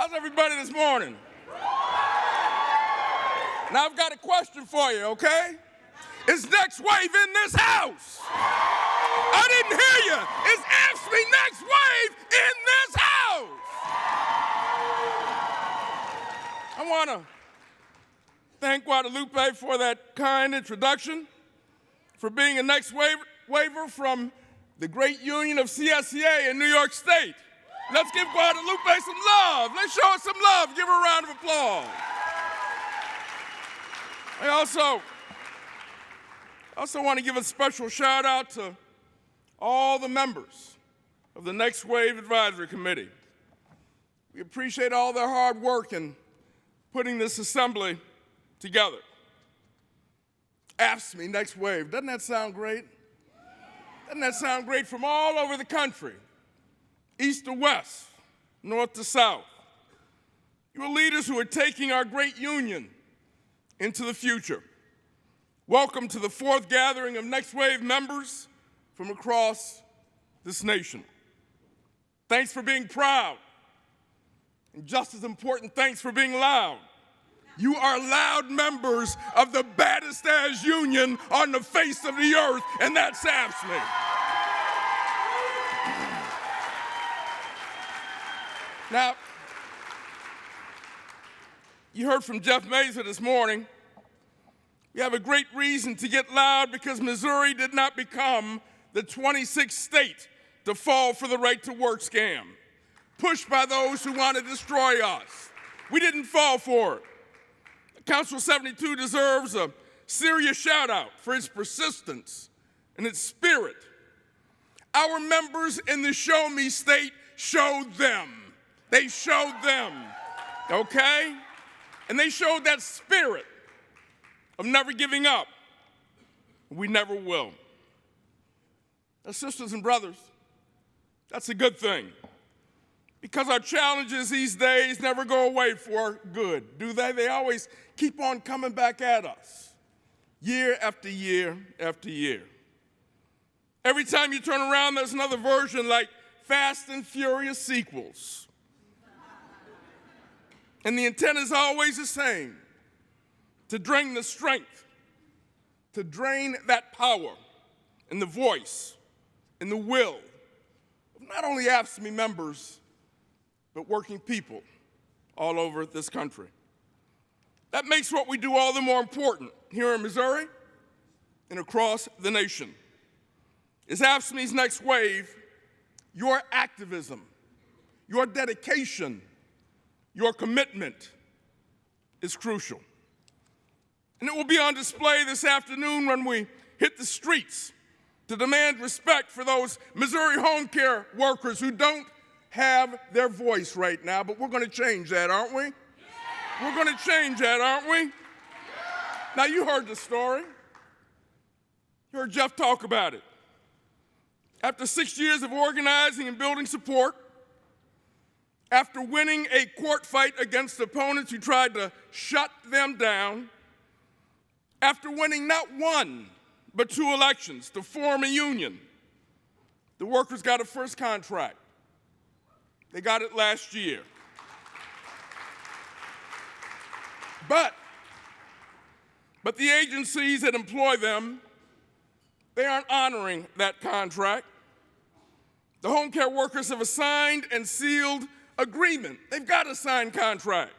How's everybody this morning? Now I've got a question for you, okay? Is Next Wave in this house? I didn't hear you. Is AFSCME Next Wave in this house? I want to thank Guadalupe for that kind introduction, for being a Next Waver from the great union of CSCA in New York State. Let's give Guadalupe some love. Let's show her some love. Give her a round of applause. I also want to give a special shout out to all the members of the Next Wave Advisory Committee. We appreciate all their hard work in putting this assembly together. AFSCME Next Wave, doesn't that sound great? Doesn't that sound great from all over the country? East to west, north to south. You are leaders who are taking our great union into the future. Welcome to the fourth gathering of Next Wave members from across this nation. Thanks for being proud. And just as important, thanks for being loud. You are loud members of the baddest ass union on the face of the earth, and that's AFSCME. Now, you heard from Jeff Mazur this morning. We have a great reason to get loud because Missouri did not become the 26th state to fall for the right to work scam, pushed by those who want to destroy us. We didn't fall for it. Council 72 deserves a serious shout out for its persistence and its spirit. Our members in the Show Me state showed them. They showed them, okay? And they showed that spirit of never giving up. We never will. Now, sisters and brothers, that's a good thing, because our challenges these days never go away for good, do they? They always keep on coming back at us, year after year after year. Every time you turn around, there's another version like Fast and Furious sequels. And the intent is always the same, to drain the strength, to drain that power and the voice and the will of not only AFSCME members, but working people all over this country. That makes what we do all the more important here in Missouri and across the nation. Is AFSCME's Next Wave, your activism, your dedication, your commitment is crucial. And it will be on display this afternoon when we hit the streets to demand respect for those Missouri home care workers who don't have their voice right now, but we're going to change that, aren't we? Yeah. We're going to change that, aren't we? Yeah. Now, you heard the story. You heard Jeff talk about it. After 6 years of organizing and building support, after winning a court fight against opponents who tried to shut them down, after winning not one, but 2 elections to form a union, the workers got a first contract. They got it last year. But the agencies that employ them, they aren't honoring that contract. The home care workers have a signed and sealed agreement. They've got a signed contract.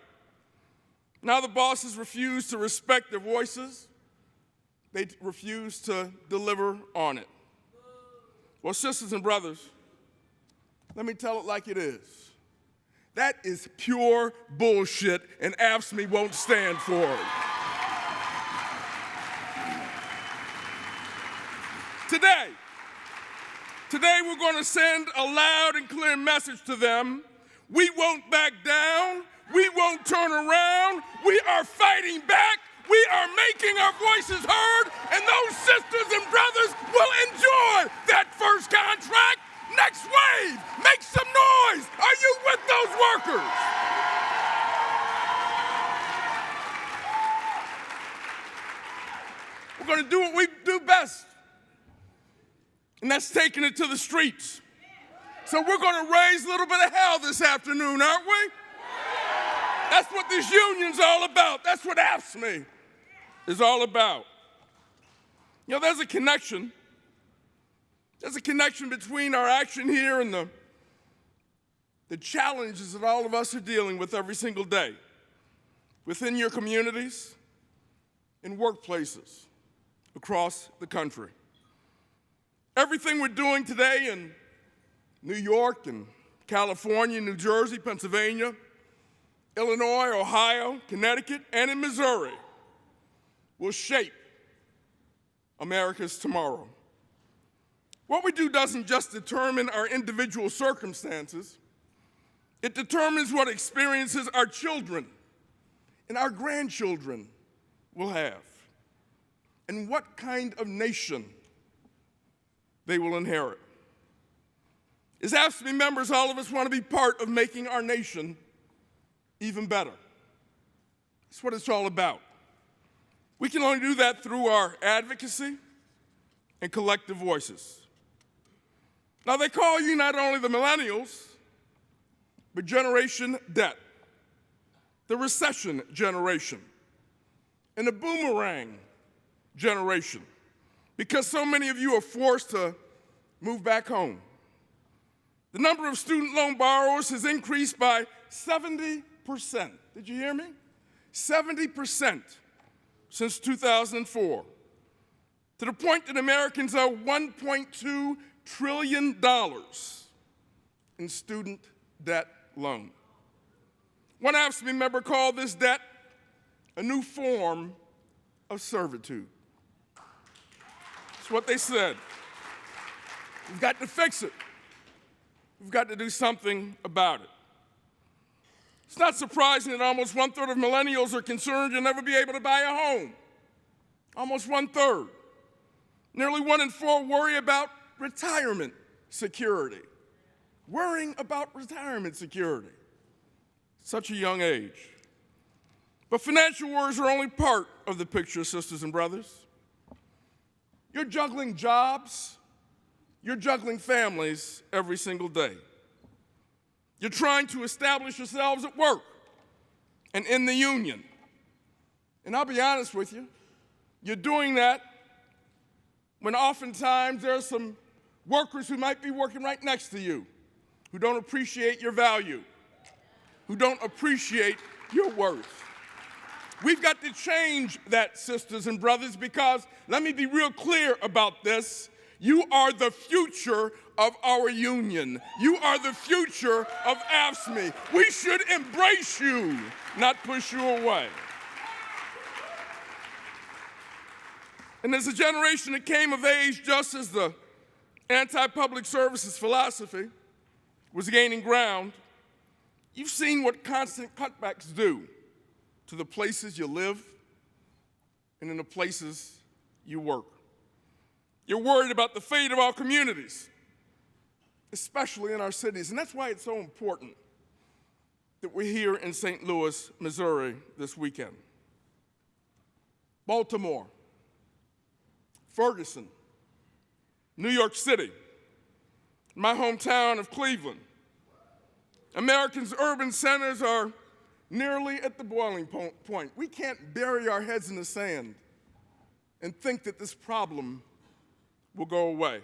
Now the bosses refuse to respect their voices. They refuse to deliver on it. Well, sisters and brothers, let me tell it like it is. That is pure bullshit, and AFSCME won't stand for it. Today we're going to send a loud and clear message to them. We won't back down. We won't turn around. We are fighting back. We are making our voices heard, and those sisters and brothers will enjoy that first contract. Next Wave, make some noise. Are you with those workers? We're going to do what we do best, and that's taking it to the streets. So we're going to raise a little bit of hell this afternoon, aren't we? That's what this union's all about. That's what AFSCME is all about. You know, there's a connection. There's a connection between our action here and the challenges that all of us are dealing with every single day within your communities, in workplaces across the country. Everything we're doing today in New York and California, New Jersey, Pennsylvania, Illinois, Ohio, Connecticut, and in Missouri will shape America's tomorrow. What we do doesn't just determine our individual circumstances, it determines what experiences our children and our grandchildren will have, and what kind of nation they will inherit. As AFSCME members, all of us want to be part of making our nation even better. That's what it's all about. We can only do that through our advocacy and collective voices. Now, they call you not only the millennials, but Generation Debt, the recession generation, and the boomerang generation, because so many of you are forced to move back home. The number of student loan borrowers has increased by 70%. Did you hear me? 70% since 2004, to the point that Americans owe $1.2 trillion in student debt alone. One AFSCME member called this debt a new form of servitude. That's what they said. We've got to fix it. We've got to do something about it. It's not surprising that almost 1/3 of millennials are concerned you'll never be able to buy a home. Almost 1/3. Nearly 1 in 4 worry about retirement security. Worrying about retirement security. Such a young age. But financial worries are only part of the picture, sisters and brothers. You're juggling jobs, you're juggling families every single day. You're trying to establish yourselves at work and in the union. And I'll be honest with you, you're doing that when oftentimes there are some workers who might be working right next to you who don't appreciate your value, who don't appreciate your worth. We've got to change that, sisters and brothers, because let me be real clear about this. You are the future of our union. You are the future of AFSCME. We should embrace you, not push you away. And as a generation that came of age just as the anti-public services philosophy was gaining ground, you've seen what constant cutbacks do to the places you live and in the places you work. You're worried about the fate of our communities, especially in our cities, and that's why it's so important that we're here in St. Louis, Missouri this weekend. Baltimore, Ferguson, New York City, my hometown of Cleveland. Americans' urban centers are nearly at the boiling point. We can't bury our heads in the sand and think that this problem will go away.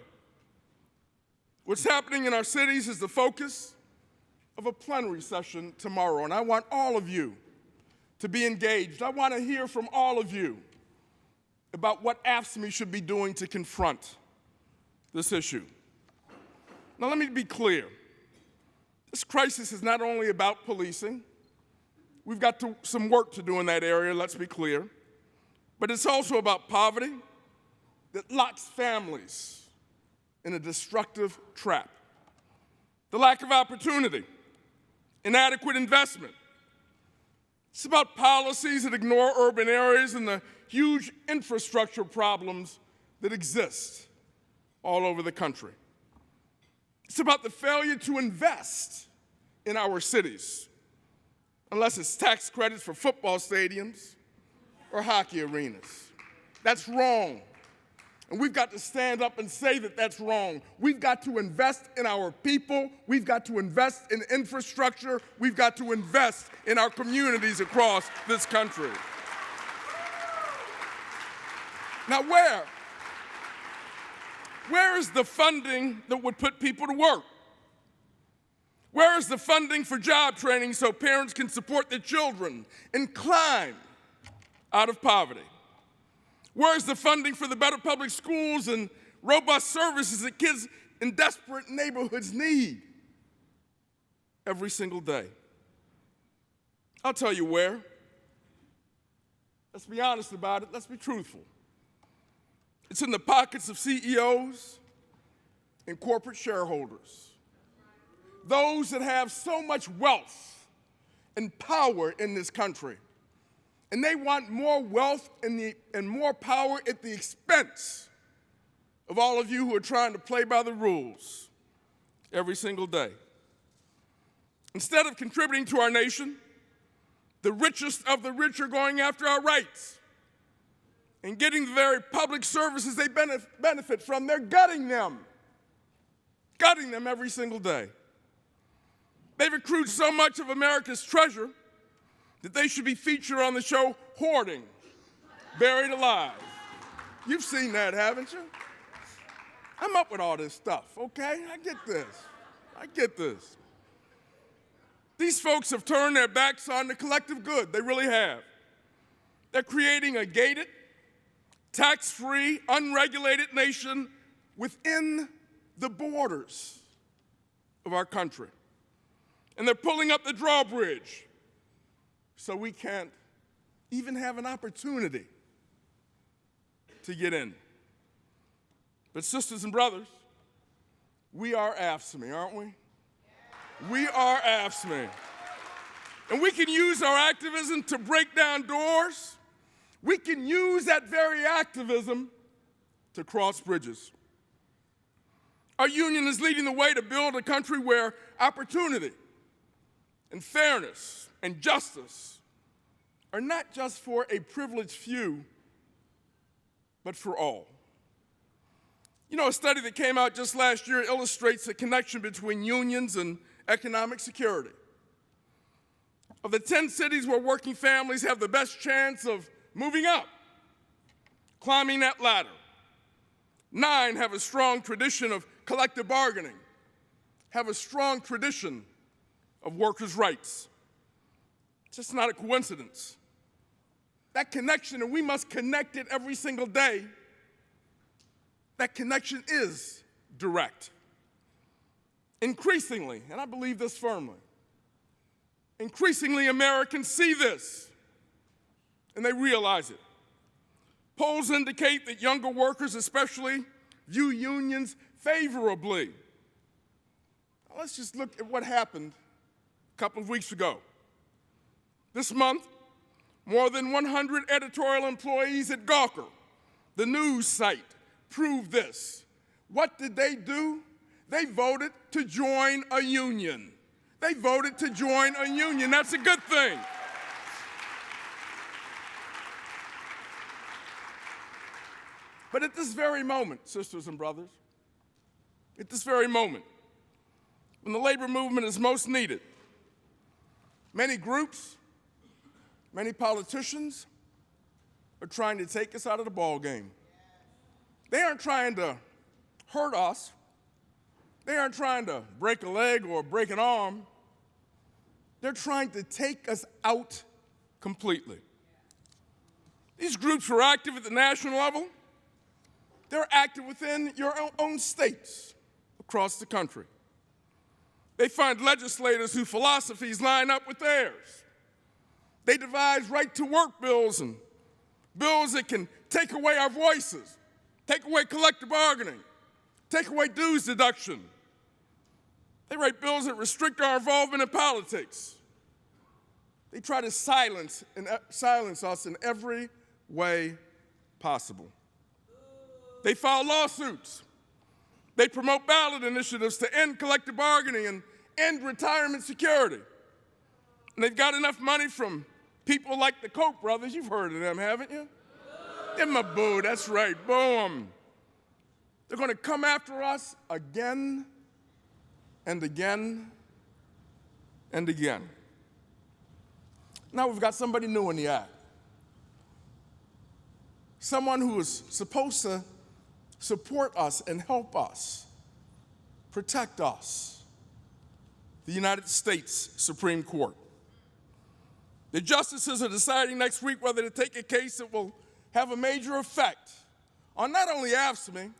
What's happening in our cities is the focus of a plenary session tomorrow, and I want all of you to be engaged. I want to hear from all of you about what AFSCME should be doing to confront this issue. Now, let me be clear. This crisis is not only about policing. We've got some work to do in that area, let's be clear. But it's also about poverty that locks families in a destructive trap. The lack of opportunity, inadequate investment. It's about policies that ignore urban areas and the huge infrastructure problems that exist all over the country. It's about the failure to invest in our cities, unless it's tax credits for football stadiums or hockey arenas. That's wrong. And we've got to stand up and say that that's wrong. We've got to invest in our people. We've got to invest in infrastructure. We've got to invest in our communities across this country. Now, where is the funding that would put people to work? Where is the funding for job training so parents can support their children and climb out of poverty? Where's the funding for the better public schools and robust services that kids in desperate neighborhoods need every single day? I'll tell you where. Let's be honest about it. Let's be truthful. It's in the pockets of CEOs and corporate shareholders, those that have so much wealth and power in this country. And they want more wealth and more power at the expense of all of you who are trying to play by the rules every single day. Instead of contributing to our nation, the richest of the rich are going after our rights and getting the very public services they benefit from. They're gutting them every single day. They've accrued so much of America's treasure that they should be featured on the show Hoarding, Buried Alive. You've seen that, haven't you? I'm up with all this stuff, okay? I get this. These folks have turned their backs on the collective good. They really have. They're creating a gated, tax-free, unregulated nation within the borders of our country. And they're pulling up the drawbridge so we can't even have an opportunity to get in. But sisters and brothers, we are AFSCME, aren't we? We are AFSCME. And we can use our activism to break down doors. We can use that very activism to cross bridges. Our union is leading the way to build a country where opportunity and fairness and justice are not just for a privileged few, but for all. You know, a study that came out just last year illustrates the connection between unions and economic security. Of the 10 cities where working families have the best chance of moving up, climbing that ladder, 9 have a strong tradition of collective bargaining, have a strong tradition of workers' rights. It's just not a coincidence. That connection, and we must connect it every single day, that connection is direct. Increasingly, and I believe this firmly, increasingly Americans see this and they realize it. Polls indicate that younger workers especially view unions favorably. Now, let's just look at what happened a couple of weeks ago. This month, more than 100 editorial employees at Gawker, the news site, proved this. What did they do? They voted to join a union. They voted to join a union. That's a good thing. But at this very moment, sisters and brothers, at this very moment, when the labor movement is most needed, many groups, many politicians are trying to take us out of the ball game. They aren't trying to hurt us. They aren't trying to break a leg or break an arm. They're trying to take us out completely. These groups are active at the national level. They're active within your own states across the country. They find legislators whose philosophies line up with theirs. They devise right-to-work bills and bills that can take away our voices, take away collective bargaining, take away dues deduction. They write bills that restrict our involvement in politics. They try to silence us in every way possible. They file lawsuits. They promote ballot initiatives to end collective bargaining and end retirement security. And they've got enough money from people like the Koch brothers. You've heard of them, haven't you? Give them a boo, that's right, boom. They're going to come after us again and again and again. Now we've got somebody new in the act. Someone who is supposed to support us and help us, protect us, the United States Supreme Court. The justices are deciding next week whether to take a case that will have a major effect on not only AFSCME,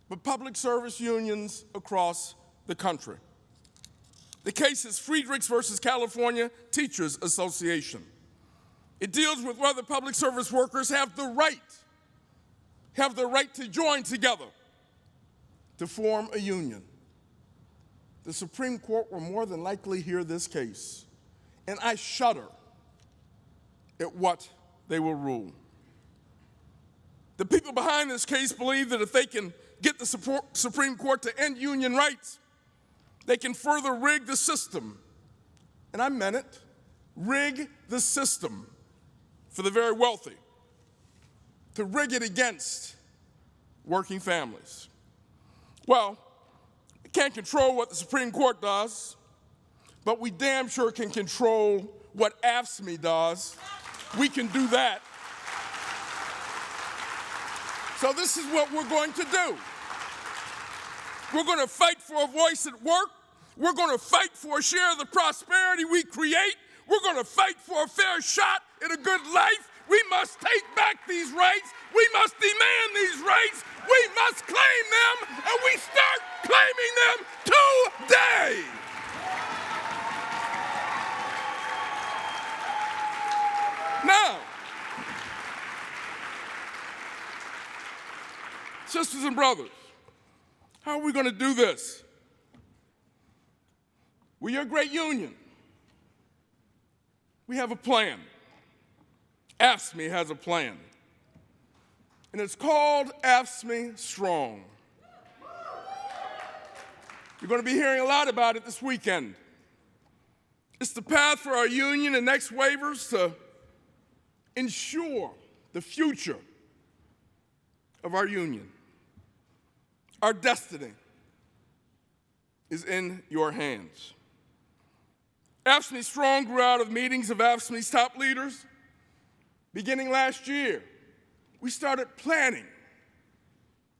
but public service unions across the country. The case is Friedrichs versus California Teachers Association. It deals with whether public service workers have the right to join together to form a union. The Supreme Court will more than likely hear this case, and I shudder at what they will rule. The people behind this case believe that if they can get the Supreme Court to end union rights, they can further rig the system. And I meant it, rig the system for the very wealthy, to rig it against working families. Well, we can't control what the Supreme Court does, but we damn sure can control what AFSCME does. We can do that. So this is what we're going to do. We're going to fight for a voice at work. We're going to fight for a share of the prosperity we create. We're going to fight for a fair shot at a good life. We must take back these rights. We must demand these rights. We must claim them, and we start claiming them today. Now, sisters and brothers, how are we going to do this? We're a great union. We have a plan. AFSCME has a plan. And it's called AFSCME Strong. You're going to be hearing a lot about it this weekend. It's the path for our union and next waivers to ensure the future of our union. Our destiny is in your hands. AFSCME Strong grew out of meetings of AFSCME's top leaders. Beginning last year, we started planning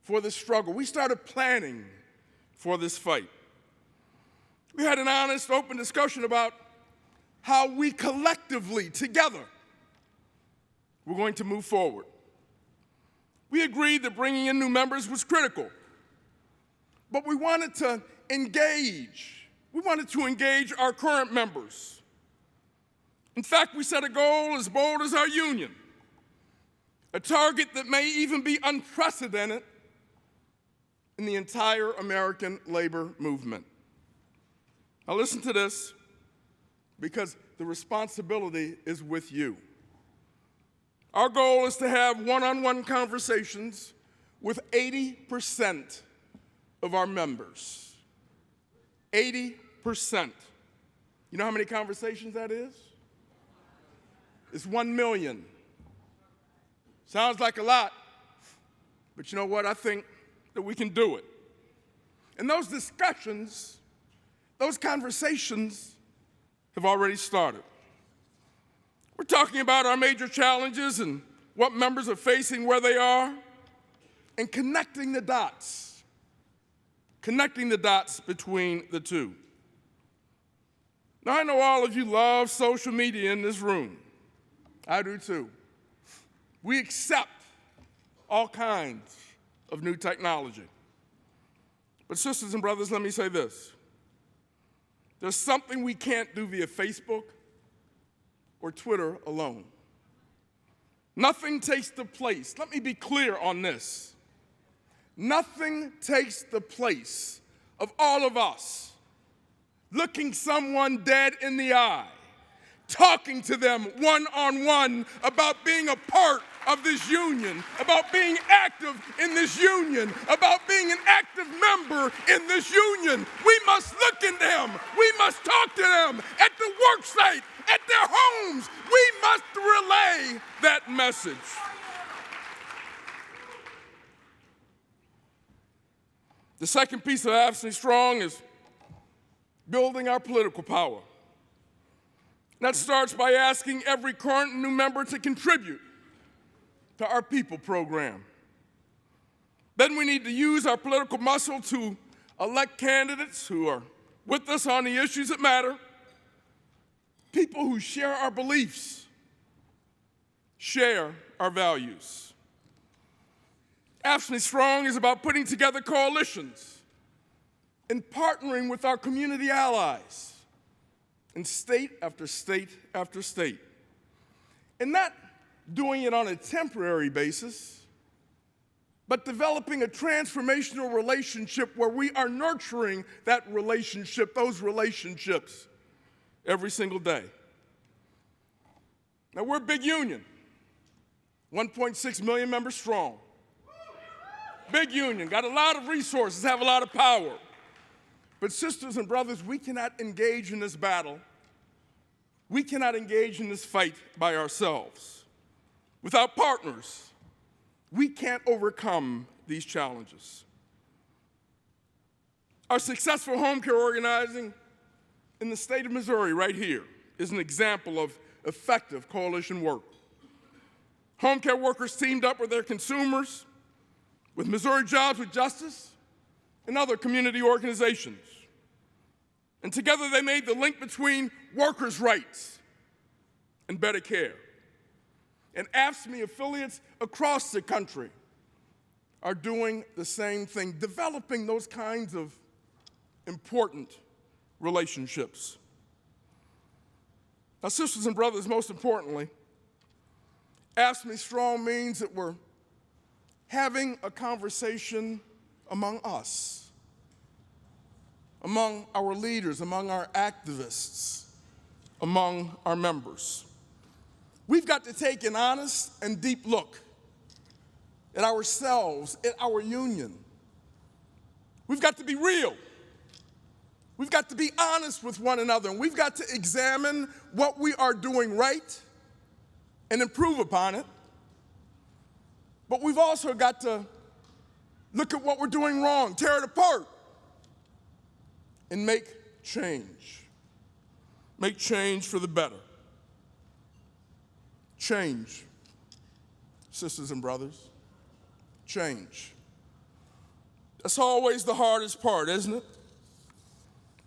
for this struggle. We started planning for this fight. We had an honest, open discussion about how we collectively, together, were going to move forward. We agreed that bringing in new members was critical, but we wanted to engage. We wanted to engage our current members. In fact, we set a goal as bold as our union, a target that may even be unprecedented in the entire American labor movement. Now listen to this, because the responsibility is with you. Our goal is to have one-on-one conversations with 80% of our members. 80%. You know how many conversations that is? It's 1 million. Sounds like a lot, but you know what? I think that we can do it. And those discussions, those conversations have already started. We're talking about our major challenges and what members are facing where they are, and connecting the dots between the two. Now, I know all of you love social media in this room. I do too. We accept all kinds of new technology. But sisters and brothers, let me say this. There's something we can't do via Facebook or Twitter alone. Nothing takes the place. Let me be clear on this. Nothing takes the place of all of us looking someone dead in the eye, talking to them one-on-one about being a part of this union, about being active in this union, about being an active member in this union. We must look in them. We must talk to them at the work site, at their homes. We must relay that message. The second piece of AFSCME Strong is building our political power. That starts by asking every current and new member to contribute to our People program. Then we need to use our political muscle to elect candidates who are with us on the issues that matter, people who share our beliefs, share our values. AFSCME Strong is about putting together coalitions and partnering with our community allies in state after state after state. And not doing it on a temporary basis, but developing a transformational relationship where we are nurturing that relationship, those relationships, every single day. Now, we're a big union, 1.6 million members strong. Big union, got a lot of resources, have a lot of power. But sisters and brothers, we cannot engage in this battle. We cannot engage in this fight by ourselves. Without partners, we can't overcome these challenges. Our successful home care organizing in the state of Missouri right here is an example of effective coalition work. Home care workers teamed up with their consumers, with Missouri Jobs with Justice, and other community organizations. And together they made the link between workers' rights and better care. And AFSCME affiliates across the country are doing the same thing, developing those kinds of important relationships. Now, sisters and brothers, most importantly, AFSCME Strong means that we're having a conversation among us, among our leaders, among our activists, among our members. We've got to take an honest and deep look at ourselves, at our union. We've got to be real. We've got to be honest with one another, and we've got to examine what we are doing right and improve upon it. But we've also got to look at what we're doing wrong, tear it apart, and make change. Make change for the better. Change, sisters and brothers, change. That's always the hardest part, isn't it?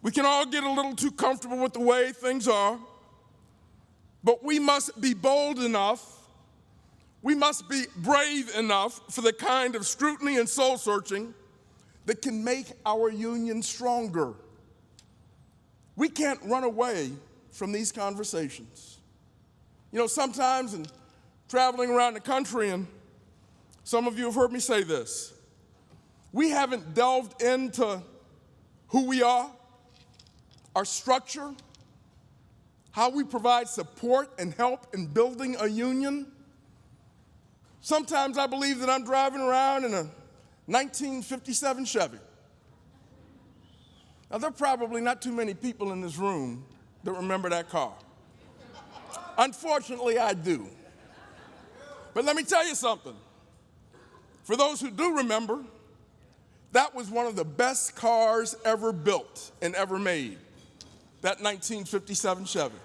We can all get a little too comfortable with the way things are, but we must be bold enough, we must be brave enough for the kind of scrutiny and soul searching that can make our union stronger. We can't run away from these conversations. You know, sometimes in traveling around the country, and some of you have heard me say this, we haven't delved into who we are, our structure, how we provide support and help in building a union. Sometimes I believe that I'm driving around in a 1957 Chevy. Now, there are probably not too many people in this room that remember that car. Unfortunately, I do. But let me tell you something. For those who do remember, that was one of the best cars ever built and ever made, that 1957 Chevy.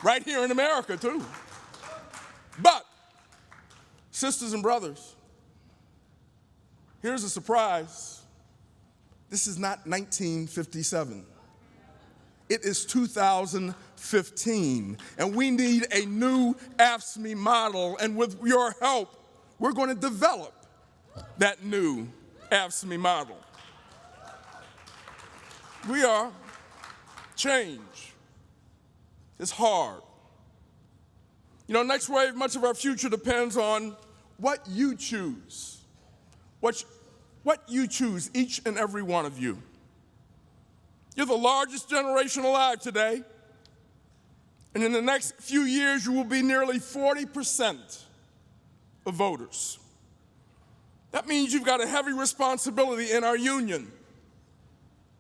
Right here in America, too. But, sisters and brothers, here's a surprise. This is not 1957. It is 2015, and we need a new AFSCME model, and with your help, we're going to develop that new AFSCME model. We are. Change is hard. You know, next wave, much of our future depends on what you choose. What you choose, each and every one of you. You're the largest generation alive today, and in the next few years, you will be nearly 40% of voters. That means you've got a heavy responsibility in our union.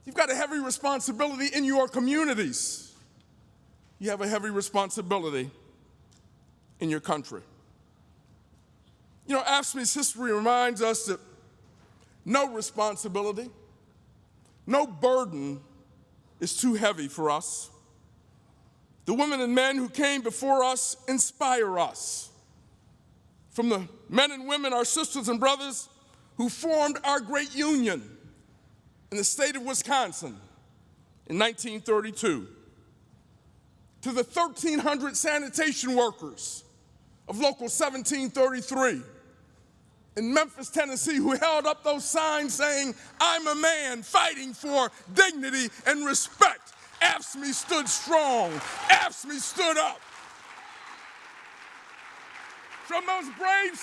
You've got a heavy responsibility in your communities. You have a heavy responsibility in your country. You know, AFSCME's history reminds us that No responsibility, no burden is too heavy for us. The women and men who came before us inspire us. From the men and women, our sisters and brothers, who formed our great union in the state of Wisconsin in 1932, to the 1,300 sanitation workers of Local 1733 in Memphis, Tennessee, who held up those signs saying, "I'm a man fighting for dignity and respect." AFSCME stood strong. AFSCME stood up. From those brave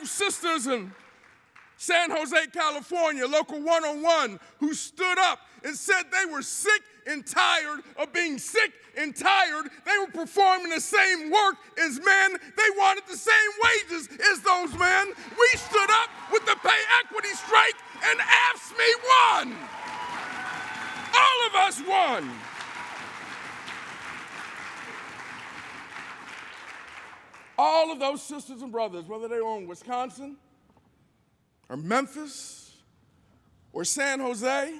sisters in San Jose, California, Local 101, who stood up and said they were sick and tired of being sick and tired. They were performing the same work as men. They wanted the same wages as those men. We stood up with the pay equity strike, and AFSCME won. All of us won. All of those sisters and brothers, whether they were in Wisconsin or Memphis or San Jose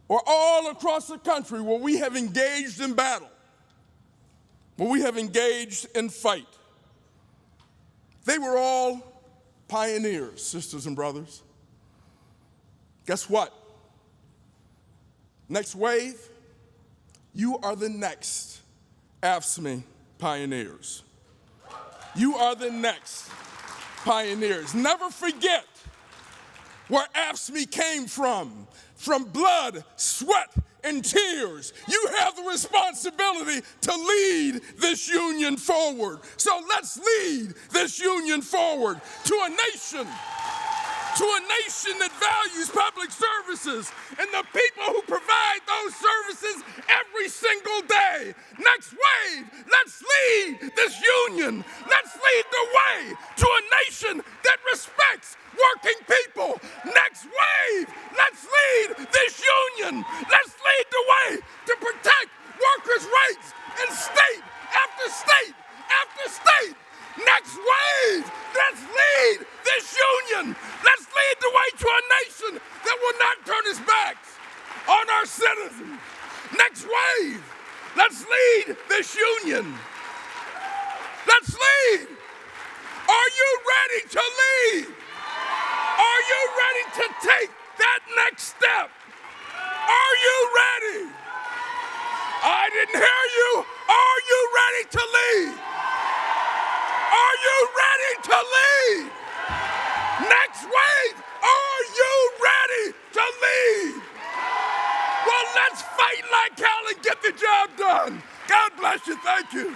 or all across the country where we have engaged in battle, where we have engaged in fight, they were all pioneers, sisters and brothers. Guess what? Next wave, you are the next AFSCME pioneers. You are the next pioneers. Never forget where AFSCME came from blood, sweat, and tears. You have the responsibility to lead this union forward. So let's lead this union forward to a nation that values public services and the people who provide those services every single day. Next wave, let's lead this union. Let's lead the way to a nation that respects working people. Next wave, let's lead this union. Let's lead the way to protect workers' rights in state after state after state. Next wave, let's lead this union. Let's lead the way to a nation that will not turn its backs on our citizens. Next wave, let's lead this union. Let's lead. Are you ready to lead? Are you ready to take that next step? Are you ready? I didn't hear you. Are you ready to lead? Are you ready to lead? Next wave, are you ready to lead? Well, let's fight like hell and get the job done. God bless you. Thank you.